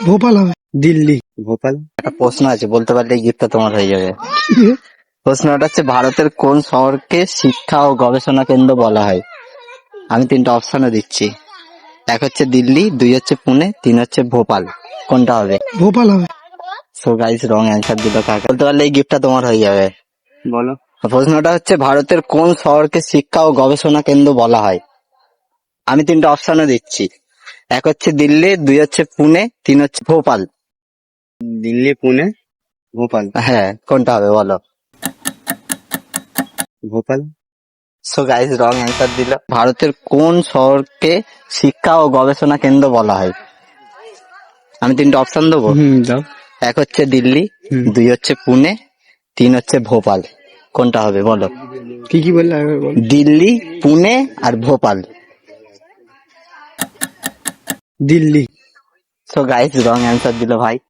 ভোপাল হবে। দিল্লি। ভোপাল। একটা প্রশ্ন আছে, বলতে পারলে এই গিফটটা তোমার হয়ে যাবে। প্রশ্নটা হচ্ছে, ভারতের কোন শহরকে শিক্ষা ও গবেষণা কেন্দ্র বলা হয়? আমি তিনটা অপশনও দিচ্ছি। এক হচ্ছে দিল্লি, দুই হচ্ছে পুনে, তিন হচ্ছে ভোপাল। কোনটা হবে? ভোপাল হবে। সো গাইস, রং অ্যান্সার দিল কাকা। বলতে পারলে এই গিফটটা তোমার হয়ে যাবে। বলো। প্রশ্নটা হচ্ছে, ভারতের কোন শহরকে শিক্ষা ও গবেষণা কেন্দ্র বলা হয়? আমি তিনটা অপশনও দিচ্ছি। এক হচ্ছে দিল্লি, দুই হচ্ছে পুনে, তিন হচ্ছে ভোপাল। দিল্লি, পুনে, ভোপাল। হ্যাঁ, কোনটা হবে বলো? Bhopal. So guys, wrong answer দিল। ভারতের কোন শহরকে শিক্ষা ও গবেষণা কেন্দ্র বলা হয়? আমি তিনটা অপশন দেবো। দাও। এক হচ্ছে দিল্লি, দুই হচ্ছে পুনে, তিন হচ্ছে ভোপাল। কোনটা হবে বলো? কি কি বললে আরেকবার বল। দিল্লি, পুনে আর Bhopal. Delhi. So guys, wrong answer দিল ভাই।